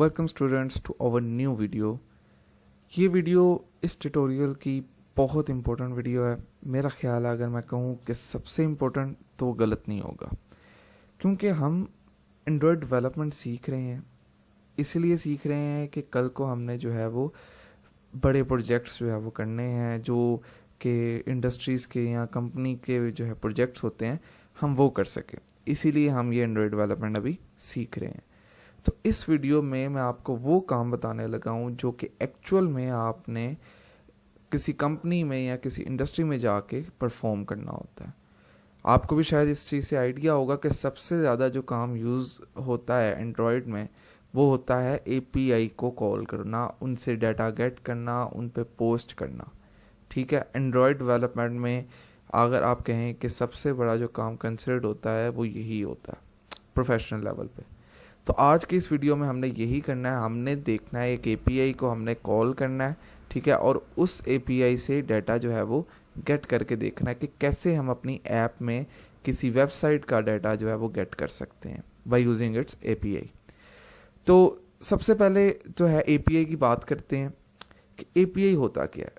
Welcome students to our new video. ये video इस tutorial की बहुत इंपॉर्टेंट वीडियो है। मेरा ख्याल है अगर मैं कहूँ कि सबसे इम्पोर्टेंट तो वो गलत नहीं होगा, क्योंकि हम एंड्रॉयड डेवलपमेंट सीख रहे हैं। इसलिए सीख रहे हैं कि कल को हमने जो है वो बड़े प्रोजेक्ट्स जो है वो करने हैं, जो कि इंडस्ट्रीज़ के या कंपनी के जो है प्रोजेक्ट्स होते हैं हम वो कर सकें। इसीलिए हम ये एंड्रॉयड डेवलपमेंट अभी सीख रहे हैं। तो इस वीडियो में मैं आपको वो काम बताने लगा हूँ जो कि एक्चुअल में आपने किसी कंपनी में या किसी इंडस्ट्री में जाके परफॉर्म करना होता है। आपको भी शायद इस चीज़ से आइडिया होगा कि सबसे ज़्यादा जो काम यूज़ होता है एंड्रॉयड में वो होता है एपीआई को कॉल करना, उनसे डाटा गेट करना, उन पे पोस्ट करना। ठीक है, एंड्रॉयड डेवलपमेंट में अगर आप कहें कि सबसे बड़ा जो काम कंसिडर्ड होता है वो यही होता है प्रोफेशनल लेवल पे। तो आज की इस वीडियो में हमने यही करना है, हमने देखना है एक एपीआई को हमने कॉल करना है, ठीक है, और उस एपीआई से डाटा जो है वो गेट करके देखना है कि कैसे हम अपनी ऐप में किसी वेबसाइट का डाटा जो है वो गेट कर सकते हैं बाय यूजिंग इट्स एपीआई। तो सबसे पहले जो है एपीआई की बात करते हैं कि एपीआई होता क्या है।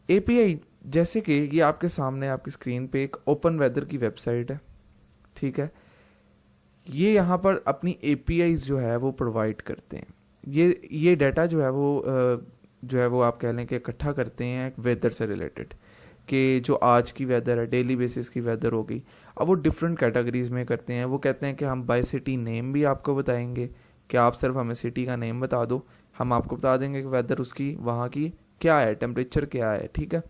एपीआई जैसे कि ये आपके सामने आपकी स्क्रीन पे एक ओपन वेदर की वेबसाइट है, ठीक है। ये यहाँ पर अपनी एपीआईज जो है वो प्रोवाइड करते हैं। ये डाटा जो है वो आप कह लें कि इकट्ठा करते हैं वेदर से रिलेटेड, कि जो आज की वेदर है, डेली बेसिस की वेदर हो गई। अब वो डिफरेंट कैटेगरीज में करते हैं। वो कहते हैं कि हम बाय सिटी नेम भी आपको बताएंगे कि आप सिर्फ हमें सिटी का नेम बता दो, हम आपको बता देंगे कि वेदर उसकी वहाँ की क्या है, टेम्परेचर क्या है, ठीक है।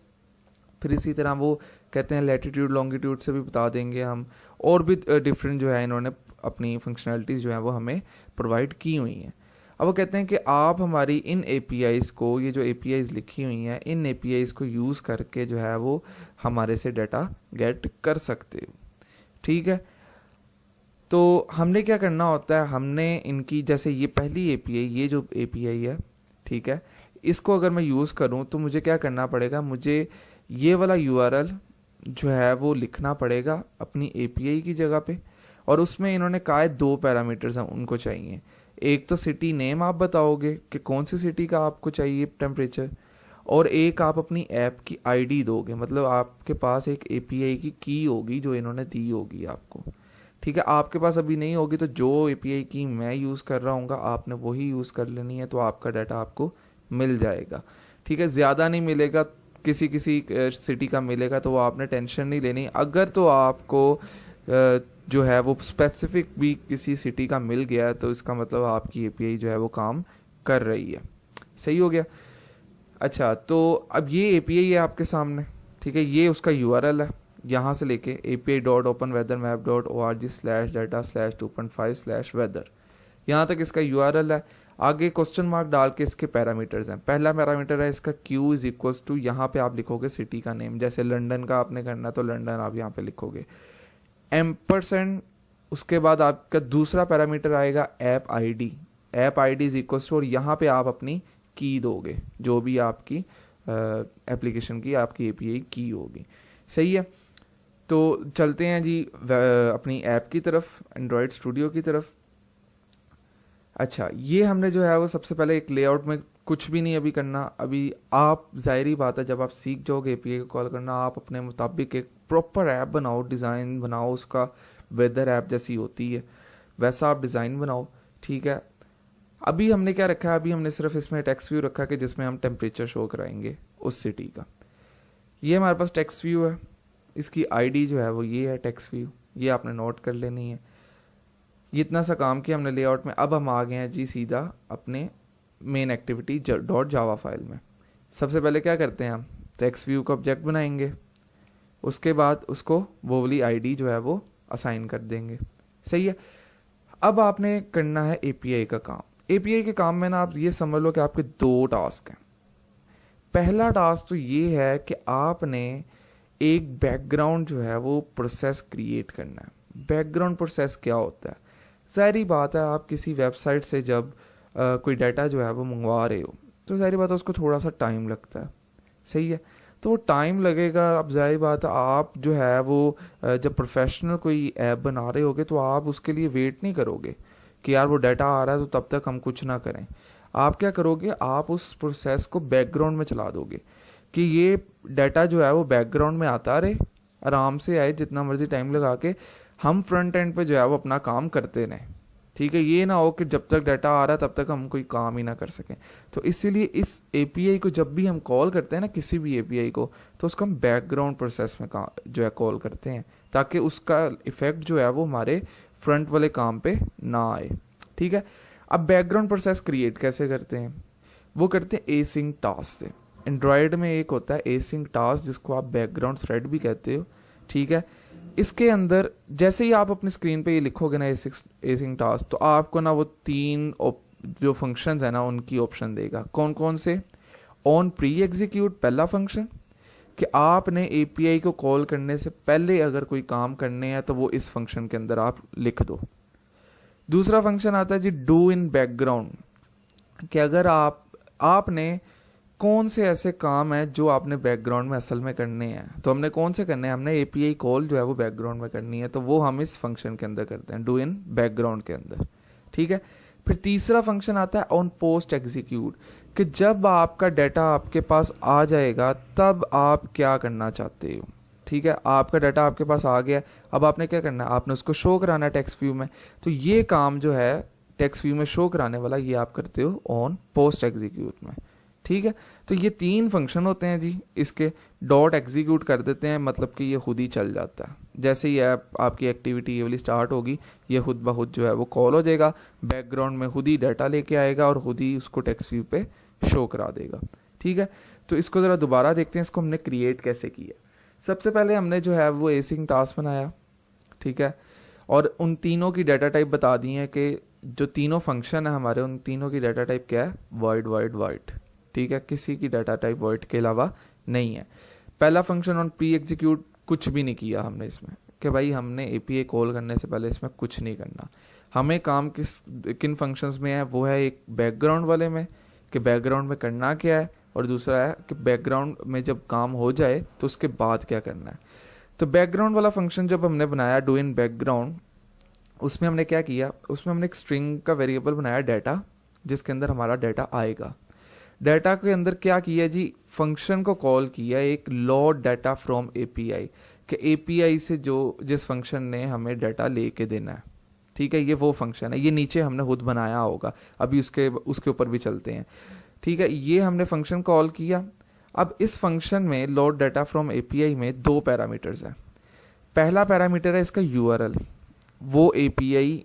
फिर इसी तरह वो कहते हैं लैटिट्यूड लॉन्गिट्यूड से भी बता देंगे हम, और भी डिफरेंट जो है इन्होंने अपनी फंक्शनैलिटीज़ जो है वो हमें प्रोवाइड की हुई हैं। अब वो कहते हैं कि आप हमारी इन एपीआईज़ को, ये जो एपीआईज़ लिखी हुई हैं, इन एपीआईज़ को यूज़ करके जो है वो हमारे से डाटा गेट कर सकते हो, ठीक है। तो हमने क्या करना होता है, हमने इनकी जैसे ये पहली एपीआई, ये जो एपीआई है, ठीक है, इसको अगर मैं यूज़ करूँ तो मुझे क्या करना पड़ेगा, मुझे ये वाला यूआरएल जो है वो लिखना पड़ेगा अपनी एपीआई की जगह पे। और उसमें इन्होंने कहा है 2 पैरामीटर्स हैं उनको चाहिए। एक तो सिटी नेम आप बताओगे कि कौन सी सिटी का आपको चाहिए टेम्परेचर, और एक आप अपनी ऐप की आईडी दोगे, मतलब आपके पास एक एपीआई की की होगी जो इन्होंने दी होगी आपको, ठीक है। आपके पास अभी नहीं होगी तो जो एपीआई की मैं यूज़ कर रहा हूँ आपने वही यूज़ कर लेनी है, तो आपका डाटा आपको मिल जाएगा, ठीक है। ज़्यादा नहीं मिलेगा, किसी सिटी का मिलेगा तो वो आपने टेंशन नहीं लेनी। अगर तो आपको जो है वो स्पेसिफिक भी किसी सिटी का मिल गया तो इसका मतलब आपकी एपीआई जो है वो काम कर रही है। सही हो गया। अच्छा, तो अब ये एपीआई है आपके सामने, ठीक है। ये उसका यूआरएल है, यहाँ से लेके api.openweathermap.org/data/2.5/weather, यहाँ तक इसका यूआरएल है। आगे क्वेश्चन मार्क डाल के इसके पैरामीटर्स हैं। पहला पैरामीटर है इसका Q इज इक्वल्स टू, यहाँ पे आप लिखोगे सिटी का नेम, जैसे लंदन का आपने करना तो लंदन आप यहाँ पे लिखोगे %। उसके बाद आपका दूसरा पैरामीटर आएगा app ID. App ID is equals to, और यहाँ पे आप अपनी की दोगे, जो भी आपकी एप्लीकेशन की आपकी एपीआई की होगी। सही है। तो चलते हैं जी अपनी ऐप की तरफ, एंड्रॉयड स्टूडियो की तरफ। अच्छा, ये हमने जो है वो सबसे पहले एक लेआउट में कुछ भी नहीं अभी करना। अभी आप जाहिर बात है जब आप सीख जाओगे एपीआई को कॉल करना, आप अपने मुताबिक एक प्रॉपर ऐप बनाओ, डिज़ाइन बनाओ, उसका वेदर ऐप जैसी होती है वैसा आप डिज़ाइन बनाओ, ठीक है। अभी हमने क्या रखा है, अभी हमने सिर्फ इसमें टेक्स्ट व्यू रखा कि जिसमें हम टेम्परेचर शो कराएंगे उस सिटी का। ये हमारे पास टेक्स्ट व्यू है, इसकी आईडी जो है वो ये है टेक्स्ट व्यू, ये आपने नोट कर लेनी है। ये इतना सा काम किया हमने लेआउट में। अब हम आ गए हैं जी सीधा अपने मेन एक्टिविटी .java फाइल में। सबसे पहले क्या करते हैं, हम टेक्स्ट व्यू का ऑब्जेक्ट बनाएंगे, उसके बाद उसको वो वाली आईडी जो है वो असाइन कर देंगे। सही है। अब आपने करना है एपीआई का काम। एपीआई के काम में ना आप ये समझ लो कि आपके 2 टास्क हैं। पहला टास्क तो ये है कि आपने एक बैकग्राउंड जो है वो प्रोसेस क्रिएट करना है। बैकग्राउंड प्रोसेस क्या होता है, ज़ाहिर बात है आप किसी वेबसाइट से जब कोई डाटा जो है वो मंगवा रहे हो तो ज़ाहिर बात है उसको थोड़ा सा टाइम लगता है। सही है। तो वो टाइम लगेगा। अब ज़ाहिर बात है आप जो है वो जब प्रोफेशनल कोई ऐप बना रहे होगे तो आप उसके लिए वेट नहीं करोगे कि यार वो डाटा आ रहा है तो तब तक हम कुछ ना करें। आप क्या करोगे, आप उस प्रोसेस को बैकग्राउंड में चला दोगे कि ये डाटा जो है वो बैकग्राउंड में आता रहे, आराम से आए, जितना मर्जी टाइम लगा के, हम फ्रंट एंड पे जो है वो अपना काम करते रहें। ठीक है, ये ना हो कि जब तक डाटा आ रहा है तब तक हम कोई काम ही ना कर सकें। तो इसीलिए इस एपीआई को जब भी हम कॉल करते हैं ना, किसी भी एपीआई को, तो उसको हम बैकग्राउंड प्रोसेस में जो है कॉल करते हैं, ताकि उसका इफेक्ट जो है वो हमारे फ्रंट वाले काम पे ना आए। ठीक है, अब बैकग्राउंड प्रोसेस क्रिएट कैसे करते हैं, वो करते हैं एसिंक टास्क से। एंड्रॉयड में एक होता है एसिंक टास्क, जिसको आप बैकग्राउंड थ्रेड भी कहते हो। ठीक है, इसके अंदर जैसे ही आप अपनी स्क्रीन पे ये लिखोगे ना एसिंक टास्क, तो आपको ना वो 3 जो फंक्शंस है ना उनकी ऑप्शन देगा। कौन कौन से? ऑन प्री एग्जीक्यूट पहला फंक्शन, कि आपने एपीआई को कॉल करने से पहले अगर कोई काम करने हैं तो वो इस फंक्शन के अंदर आप लिख दो। दूसरा फंक्शन आता है जी डू इन बैकग्राउंड, कि अगर आपने कौन से ऐसे काम है जो आपने बैकग्राउंड में असल में करने हैं, तो हमने कौन से करने हैं, हमने एपीआई कॉल जो है वो बैकग्राउंड में करनी है, तो वो हम इस फंक्शन के अंदर करते हैं, डू इन बैकग्राउंड के अंदर। ठीक है, फिर तीसरा फंक्शन आता है ऑन पोस्ट एग्जीक्यूट, कि जब आपका डाटा आपके पास आ जाएगा तब आप क्या करना चाहते हो। ठीक है, आपका डाटा आपके पास आ गया, अब आपने क्या करना है, आपने उसको शो कराना है टेक्स्ट व्यू में। तो ये काम जो है टेक्स्ट व्यू में शो कराने वाला, ये आप करते हो ऑन पोस्ट एग्जीक्यूट में। ठीक है, तो ये 3 फंक्शन होते हैं जी इसके। डॉट एग्जीक्यूट कर देते हैं, मतलब कि ये खुद ही चल जाता है। जैसे ही आपकी एक्टिविटी ये वाली स्टार्ट होगी, ये खुद ब खुद जो है वो कॉल हो जाएगा, बैकग्राउंड में खुद ही डाटा लेके आएगा और खुद ही उसको टेक्स्ट व्यू पे शो करा देगा। ठीक है, तो इसको ज़रा दोबारा देखते हैं, इसको हमने क्रिएट कैसे किया। सबसे पहले हमने जो है वो एसिंक टास्क बनाया। ठीक है, और उन तीनों की डाटा टाइप बता दी है कि जो तीनों फंक्शन है हमारे, उन तीनों की डाटा टाइप क्या है, वॉइड वॉइड वॉइड। ठीक है, किसी की डाटा टाइप वॉइड के अलावा नहीं है। पहला फंक्शन ऑन प्री एग्जीक्यूट, कुछ भी नहीं किया हमने इसमें, कि भाई हमने एपीआई कॉल करने से पहले इसमें कुछ नहीं करना। हमें काम किन फंक्शंस में है, वो है एक बैकग्राउंड वाले में, कि बैकग्राउंड में करना क्या है, और दूसरा है कि बैकग्राउंड में जब काम हो जाए तो उसके बाद क्या करना है। तो बैकग्राउंड वाला फंक्शन जब हमने बनाया डू इन बैकग्राउंड, उसमें हमने क्या किया, उसमें हमने एक स्ट्रिंग का वेरिएबल बनाया डाटा, जिसके अंदर हमारा डाटा आएगा। डाटा के अंदर क्या किया जी, फंक्शन को कॉल किया एक लोड डाटा फ्रॉम एपीआई, कि एपीआई से जो जिस फंक्शन ने हमें डाटा लेके देना है। ठीक है, ये वो फंक्शन है, ये नीचे हमने खुद बनाया होगा, अभी उसके ऊपर भी चलते हैं। ठीक है, ये हमने फंक्शन कॉल किया। अब इस फंक्शन में लोड डाटा फ्रॉम एपीआई में 2 पैरामीटर्स हैं। पहला पैरामीटर है इसका यूआरएल, वो एपीआई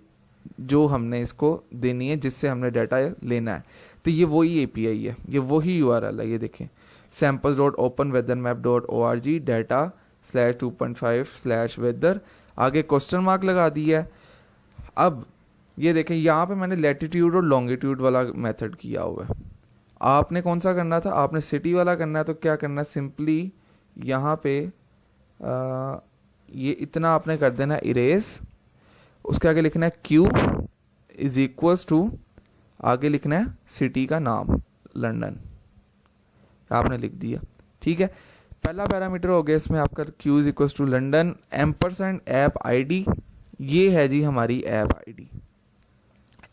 जो हमने इसको देनी है, जिससे हमने डाटा लेना है। तो ये वही एपीआई है, ये वही यूआरएल है, ये देखें samples.openweathermap.org data/2.5/weather, आगे क्वेश्चन मार्क लगा दिया है। अब ये देखें, यहाँ पे मैंने लैटिट्यूड और लॉन्गिट्यूड वाला मेथड किया हुआ है। आपने कौन सा करना था, आपने सिटी वाला करना है, तो क्या करना है, सिंपली यहाँ पे ये इतना आपने कर देना है इरेज, उसके आगे लिखना है Q इज इक्वल्स टू, आगे लिखना है सिटी का नाम लंदन, आपने लिख दिया। ठीक है, पहला पैरामीटर हो गया इसमें आपका Q is equals to London, ampersand app ID, ये है जी हमारी ऐप आईडी,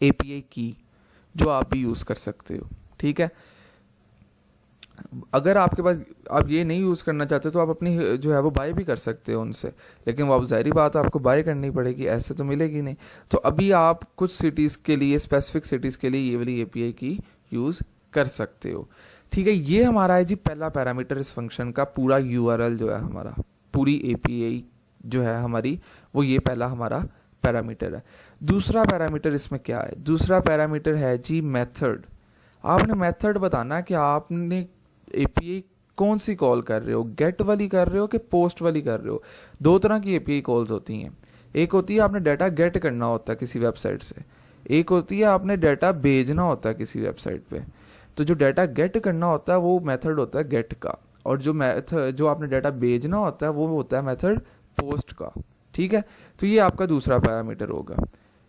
एपीआई की, जो आप भी यूज़ कर सकते हो। ठीक है, अगर आपके पास आप ये नहीं यूज़ करना चाहते तो आप अपनी जो है वो बाय भी कर सकते हो उनसे, लेकिन वो अब ज़ाहिर बात है आपको बाय करनी पड़ेगी, ऐसे तो मिलेगी नहीं। तो अभी आप कुछ सिटीज़ के लिए, स्पेसिफिक सिटीज़ के लिए ये वाली एपीआई की यूज़ कर सकते हो। ठीक है, ये हमारा है जी पहला पैरामीटर इस फंक्शन का, पूरा यूआरएल जो है हमारा, पूरी एपीआई जो है हमारी, वो ये पहला हमारा पैरामीटर है। दूसरा पैरामीटर इसमें क्या है, दूसरा पैरामीटर है जी मेथड। आपने मेथड बताना कि आपने एपीआई कौन सी कॉल कर रहे हो, गेट वाली कर रहे हो कि पोस्ट वाली कर रहे हो। 2 तरह की एपीआई कॉल्स होती हैं, एक होती है आपने डाटा गेट करना होता है किसी वेबसाइट से, एक होती है आपने डाटा भेजना होता है किसी वेबसाइट पे। तो जो डाटा गेट करना होता है वो मेथड होता है गेट का, और जो आपने डाटा भेजना होता है वो होता है मेथड पोस्ट का। ठीक है, तो ये आपका दूसरा पैरामीटर होगा।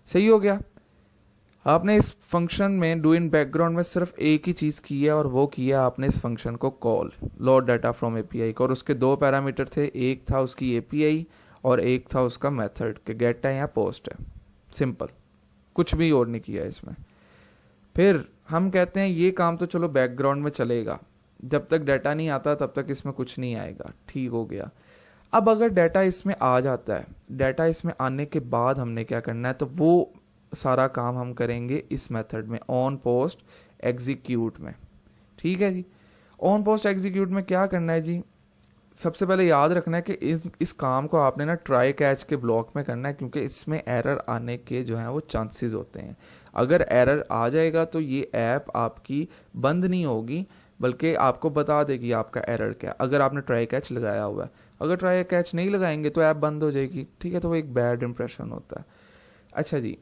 सही हो गया। आपने इस फंक्शन में डू इन बैकग्राउंड में सिर्फ एक ही चीज़ की है, और वो किया आपने इस फंक्शन को call load data from API को, और उसके 2 पैरामीटर थे, एक था उसकी एपीआई और एक था उसका मेथड, कि गेट है या पोस्ट है। सिंपल, कुछ भी और नहीं किया इसमें। फिर हम कहते हैं ये काम तो चलो बैकग्राउंड में चलेगा, जब तक डाटा नहीं आता तब तक इसमें कुछ नहीं आएगा, ठीक हो गया। अब अगर डाटा इसमें आ जाता है, डाटा इसमें आने के बाद हमने क्या करना है, तो वो सारा काम हम करेंगे इस मेथड में, ऑन पोस्ट एग्जीक्यूट में। ठीक है जी। ऑन पोस्ट एग्जीक्यूट में क्या करना है जी, सबसे पहले याद रखना है कि इस काम को आपने ना ट्राई कैच के ब्लॉक में करना है, क्योंकि इसमें एरर आने के जो हैं वो चांसेस होते हैं। अगर एरर आ जाएगा तो ये ऐप आपकी बंद नहीं होगी, बल्कि आपको बता देगी आपका एरर क्या, अगर आपने ट्राई कैच लगाया हुआ है। अगर ट्राई कैच नहीं लगाएंगे तो ऐप बंद हो जाएगी, ठीक है। तो वो एक बैड इंप्रेशन होता है। अच्छा जी,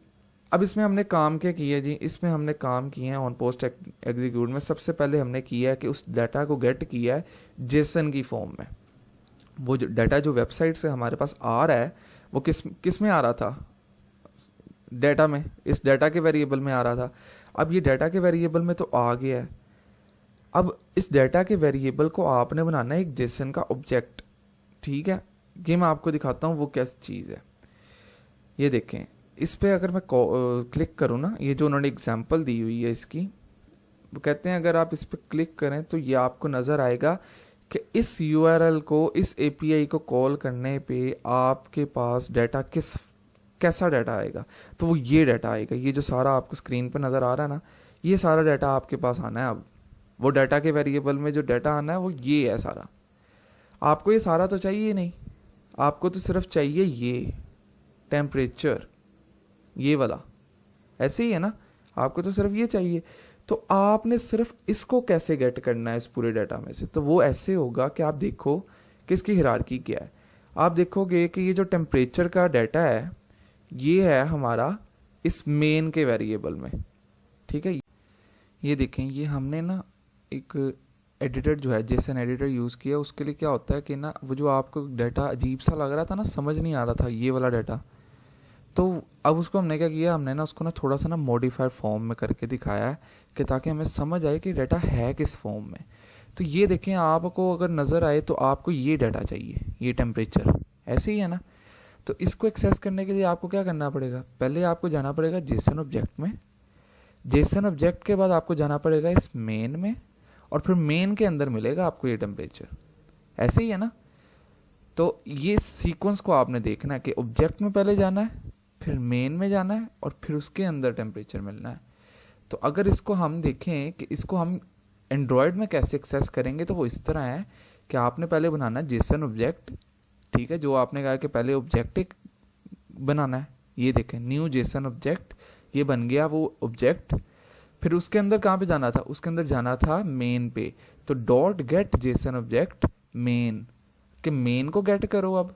अब इसमें हमने काम क्या किया जी, इसमें हमने काम किए हैं ऑन पोस्ट एग्जीक्यूट में। सबसे पहले हमने किया है कि उस डाटा को गेट किया है जेसन की फॉर्म में। वो जो डाटा जो वेबसाइट से हमारे पास आ रहा है वो किस में आ रहा था, डाटा में, इस डाटा के वेरिएबल में आ रहा था। अब ये डाटा के वेरिएबल में तो आ गया है। अब इस डाटा के वेरिएबल को आपने बनाना है एक जेसन का ऑब्जेक्ट, ठीक है। ये मैं आपको दिखाता हूँ वो कैसी चीज़ है। ये देखें, इस पे अगर मैं क्लिक करूँ ना, ये जो उन्होंने एग्जांपल दी हुई है इसकी, वो कहते हैं अगर आप इस पे क्लिक करें तो ये आपको नज़र आएगा कि इस यूआरएल को, इस एपीआई को कॉल करने पे आपके पास डाटा कैसा डाटा आएगा, तो वो ये डाटा आएगा। ये जो सारा आपको स्क्रीन पे नज़र आ रहा है ना, ये सारा डाटा आपके पास आना है। अब वो डाटा के वेरिएबल में जो डाटा आना है वो ये है सारा। आपको ये सारा तो चाहिए नहीं, आपको तो सिर्फ चाहिए ये टेम्परेचर, ये वाला, ऐसे ही है ना, आपको तो सिर्फ ये चाहिए। तो आपने सिर्फ इसको कैसे गेट करना है इस पूरे डाटा में से, तो वो ऐसे होगा कि आप देखो कि इसकी हिरार्की क्या है। आप देखोगे कि ये जो टेम्परेचर का डाटा है ये है हमारा इस मेन के वेरिएबल में, ठीक है। ये देखें, ये हमने ना एक एडिटर जो है जेसन एडिटर यूज़ किया। उसके लिए क्या होता है कि ना वो जो आपको डाटा अजीब सा लग रहा था ना, समझ नहीं आ रहा था ये वाला डाटा, तो अब उसको हमने क्या किया, हमने ना उसको ना थोड़ा सा ना मॉडिफाइड फॉर्म में करके दिखाया है कि ताकि हमें समझ आए कि डाटा है किस फॉर्म में। तो ये देखें, आपको अगर नज़र आए तो आपको ये डाटा चाहिए, ये टेम्परेचर, ऐसे ही है ना। तो इसको एक्सेस करने के लिए आपको क्या करना पड़ेगा, पहले आपको जाना पड़ेगा जेसन ऑब्जेक्ट में। जेसन ऑब्जेक्ट के बाद आपको जाना पड़ेगा इस मेन में, और फिर मेन के अंदर मिलेगा आपको ये टेम्परेचर, ऐसे ही है ना। तो ये सीक्वेंस को आपने देखना है कि ऑब्जेक्ट में पहले जाना है, फिर मेन में जाना है, और फिर उसके अंदर टेम्परेचर मिलना है। तो अगर इसको हम देखें कि इसको हम एंड्रॉयड में कैसे एक्सेस करेंगे, तो वो इस तरह है कि आपने पहले बनाना है जेसन ऑब्जेक्ट, ठीक है। जो आपने कहा कि पहले ऑब्जेक्ट एक बनाना है, ये देखें न्यू जेसन ऑब्जेक्ट, ये बन गया वो ऑब्जेक्ट। फिर उसके अंदर कहाँ पे जाना था, उसके अंदर जाना था मेन पे। तो dot gate Jason object main, कि मेन को गेट करो अब,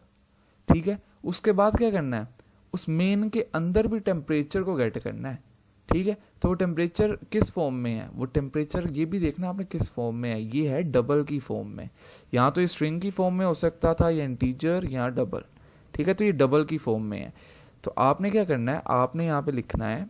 ठीक है। उसके बाद क्या करना है, उस मेन के अंदर भी टेम्परेचर को गेट करना है, ठीक है। तो वो टेम्परेचर किस फॉर्म में है, वो टेम्परेचर ये भी देखना आपने किस फॉर्म में है, ये है डबल की फॉर्म में। यहाँ तो ये स्ट्रिंग की फॉर्म में हो सकता था, या इंटीजर या डबल, ठीक है। तो ये डबल की फॉर्म में है। तो आपने क्या करना है, आपने यहाँ पे लिखना है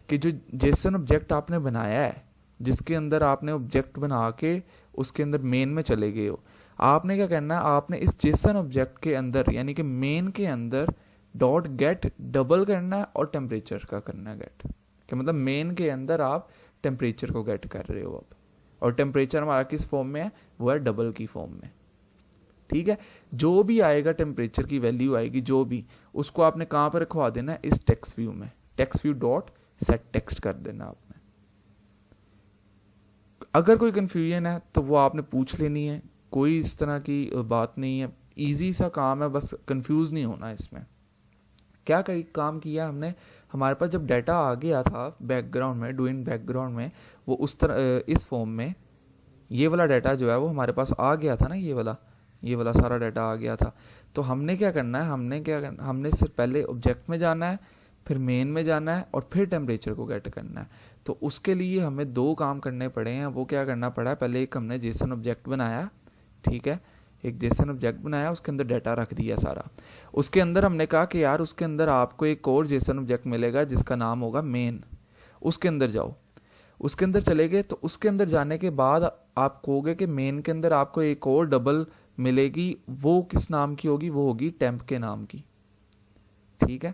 कि जो जेसन ऑब्जेक्ट आपने बनाया है, जिसके अंदर आपने ऑब्जेक्ट बना के उसके अंदर मेन में चले गए हो, आपने क्या करना है, आपने इस जेसन ऑब्जेक्ट के अंदर यानी कि मेन के अंदर डॉट गेट डबल करना है और टेम्परेचर का करना है गेट, कि मतलब मेन के अंदर आप टेम्परेचर को गेट कर रहे हो अब, और टेम्परेचर हमारा किस फॉर्म में है, वो है डबल की फॉर्म में, ठीक है। जो भी आएगा टेम्परेचर की वैल्यू आएगी जो भी, उसको आपने कहाँ पर रखवा देना है, इस टेक्स्ट व्यू में, text view dot set text कर देना आपने। अगर कोई कंफ्यूजन है तो वो आपने पूछ लेनी है, कोई इस तरह की बात नहीं है, इजी सा काम है, बस कंफ्यूज नहीं होना इसमें। क्या कई काम किया हमने, हमारे पास जब डाटा आ गया था बैकग्राउंड में, डू इन बैकग्राउंड में, वो उस तरह इस फॉर्म में ये वाला डाटा जो है वो हमारे पास आ गया था ना, ये वाला सारा डाटा आ गया था। तो हमने क्या करना है, हमने सिर्फ पहले ऑब्जेक्ट में जाना है, फिर मेन में जाना है, और फिर टेम्परेचर को गेट करना है। तो उसके लिए हमें दो काम करने पड़े हैं। वो क्या करना पड़ा, पहले एक हमने जेसन ऑब्जेक्ट बनाया, ठीक है, एक जेसन ऑब्जेक्ट बनाया, उसके अंदर डाटा रख दिया सारा। उसके अंदर हमने कहा कि यार उसके अंदर आपको एक और जेसन ऑब्जेक्ट मिलेगा जिसका नाम होगा मेन, उसके अंदर जाओ। उसके अंदर चले गए, तो उसके अंदर जाने के बाद आप कहोगे कि मेन के अंदर आपको एक और डबल मिलेगी, वो किस नाम की होगी, वो होगी टेम्प के नाम की, ठीक है।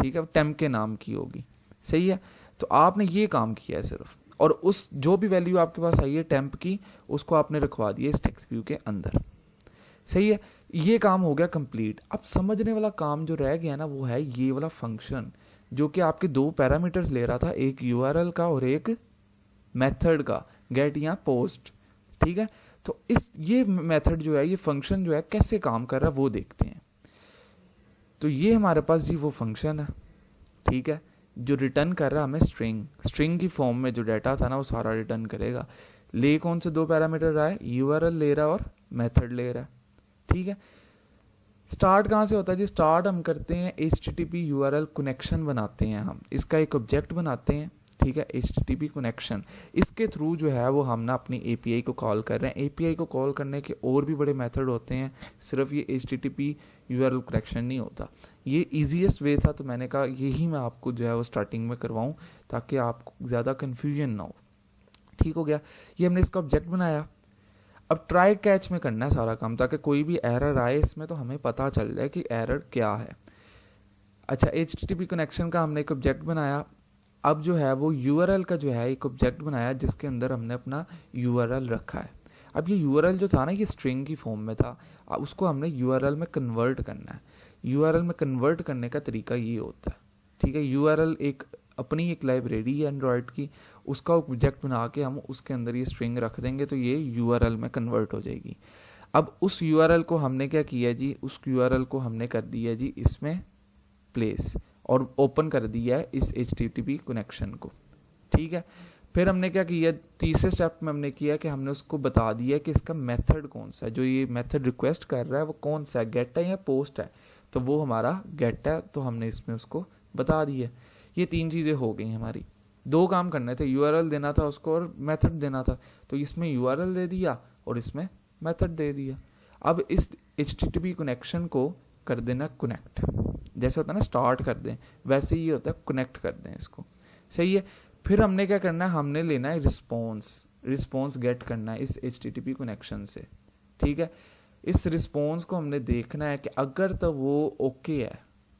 ठीक है, टेम्प के नाम की होगी, सही है। तो आपने ये काम किया है सिर्फ, और उस जो भी वैल्यू आपके पास आई है टेम्प की, उसको आपने रखवा दिया इस टेक्स्ट व्यू के अंदर, सही है। ये काम हो गया कंप्लीट। अब समझने वाला काम जो रह गया ना, वो है ये वाला फंक्शन जो कि आपके दो पैरामीटर्स ले रहा था, एक यूआरएल का और एक मेथड का, गेट या पोस्ट, ठीक है। तो इस ये मेथड जो है, ये फंक्शन जो है कैसे काम कर रहा है वो देखते हैं। तो ये हमारे पास जी वो फंक्शन है, ठीक है, जो रिटर्न कर रहा है हमें स्ट्रिंग की फॉर्म में जो डाटा था ना वो सारा रिटर्न करेगा। ले कौन से दो पैरामीटर रहा है, यूआरएल ले रहा है और मेथड ले रहा है, ठीक है। स्टार्ट कहाँ से होता है जी, स्टार्ट हम करते हैं HTTP URL कनेक्शन बनाते हैं, हम इसका एक ऑब्जेक्ट बनाते हैं, ठीक है, HTTP कनेक्शन। इसके थ्रू जो है वो हम ना अपनी API को कॉल कर रहे हैं। API को कॉल करने के और भी बड़े मेथड होते हैं, सिर्फ ये HTTP URL कनेक्शन नहीं होता। ये ईजीएस्ट वे था, तो मैंने कहा यही मैं आपको जो है वो स्टार्टिंग में करवाऊँ ताकि आपको ज़्यादा कन्फ्यूजन ना हो, ठीक हो गया। ये हमने इसका ऑब्जेक्ट बनाया। अब ट्राई कैच में करना है सारा काम, ताकि कोई भी एरर आए इसमें तो हमें पता चल जाए कि एरर क्या है। अच्छा, HTTP कनेक्शन का हमने एक ऑब्जेक्ट बनाया। अब जो है वो URL का जो है एक ऑब्जेक्ट बनाया जिसके अंदर हमने अपना URL रखा है। अब ये URL जो था ना, ये स्ट्रिंग की फॉर्म में था, अब उसको हमने URL में कन्वर्ट करना है। URL में कन्वर्ट करने का तरीका ये होता है, ठीक है। URL एक अपनी एक लाइब्रेरी है एंड्रॉयड की, उसका ऑब्जेक्ट बना के हम उसके अंदर ये स्ट्रिंग रख देंगे तो ये URL में कन्वर्ट हो जाएगी। अब उस URL को हमने क्या किया जी, उस URL को हमने कर दिया जी इसमें प्लेस, और ओपन कर दिया है इस HTTP कनेक्शन को, ठीक है। फिर हमने क्या किया, तीसरे स्टेप में हमने किया कि हमने उसको बता दिया कि इसका मेथड कौन सा है, जो ये मेथड रिक्वेस्ट कर रहा है वो कौन सा है, गेट है या पोस्ट है। तो वो हमारा गेट है, तो हमने इसमें उसको बता दिया। ये तीन चीज़ें हो गई हमारी। दो काम करने थे, URL देना था उसको और मेथड देना था, तो इसमें URL दे दिया और इसमें मेथड दे दिया। अब इस HTTP कनेक्शन को कर देना कनेक्ट, जैसे होता है ना स्टार्ट कर दें, वैसे ही होता है कनेक्ट कर दें इसको, सही है। फिर हमने क्या करना है, हमने लेना है रिस्पॉन्स गेट करना है इस HTTP कनेक्शन से, ठीक है। इस रिस्पॉन्स को हमने देखना है कि अगर तो वो ओके है,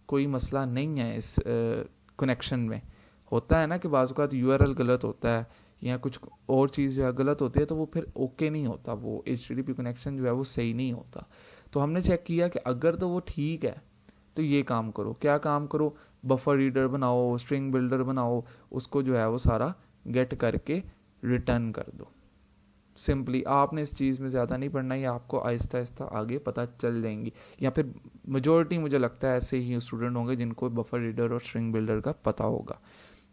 कोई मसला नहीं है इस कनेक्शन में। होता है ना कि बाज़ औक़ात URL गलत होता है या कुछ और चीज़ जो है गलत होती है, तो वो फिर ओके नहीं होता, वो HTTP कनेक्शन जो है वो सही नहीं होता। तो हमने चेक किया कि अगर तो वो ठीक है तो ये काम करो। क्या काम करो, बफर रीडर बनाओ, स्ट्रिंग बिल्डर बनाओ, उसको जो है वो सारा गेट करके रिटर्न कर दो। सिंपली आपने इस चीज़ में ज़्यादा नहीं पढ़ना, ये आपको आहिस्ता आहिस्ता आगे पता चल जाएंगी, या फिर मेजॉरिटी मुझे लगता है ऐसे ही स्टूडेंट होंगे जिनको बफर रीडर और स्ट्रिंग बिल्डर का पता होगा,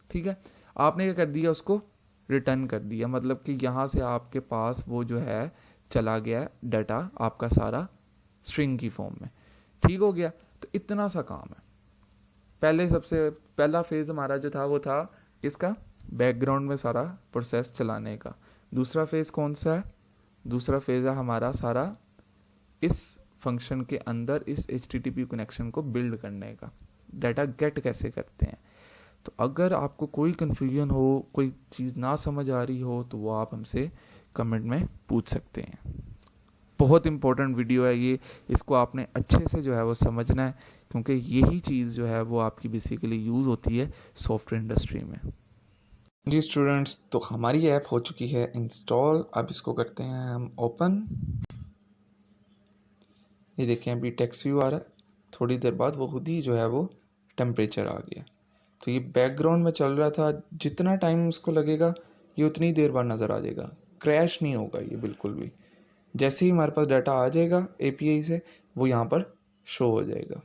ठीक है। आपने क्या कर दिया, उसको रिटर्न कर दिया, मतलब कि यहाँ से आपके पास वो जो है चला गया डाटा आपका सारा स्ट्रिंग की फॉर्म में, ठीक हो गया। तो इतना सा काम है। पहले सबसे पहला फेज़ हमारा जो था वो था इसका बैकग्राउंड में सारा प्रोसेस चलाने का। दूसरा फेज़ कौन सा है, दूसरा फेज़ है हमारा सारा इस फंक्शन के अंदर इस HTTP कनेक्शन को बिल्ड करने का, डाटा गेट कैसे करते हैं। तो अगर आपको कोई कन्फ्यूजन हो, कोई चीज़ ना समझ आ रही हो, तो वो आप हमसे कमेंट में पूछ सकते हैं। बहुत इंपॉर्टेंट वीडियो है ये, इसको आपने अच्छे से जो है वो समझना है, क्योंकि यही चीज़ जो है वो आपकी बेसिकली यूज़ होती है सॉफ्टवेयर इंडस्ट्री में। जी स्टूडेंट्स, तो हमारी ऐप हो चुकी है इंस्टॉल। अब इसको करते हैं हम ओपन। ये देखें अभी टेक्स्ट व्यू आ रहा है, थोड़ी देर बाद वो खुद ही जो है वो टेम्परेचर आ गया। तो ये बैकग्राउंड में चल रहा था, जितना टाइम इसको लगेगा ये उतनी देर बाद नज़र आ जाएगा, क्रैश नहीं होगा ये बिल्कुल भी। जैसे ही हमारे पास डाटा आ जाएगा API से, वो यहाँ पर शो हो जाएगा।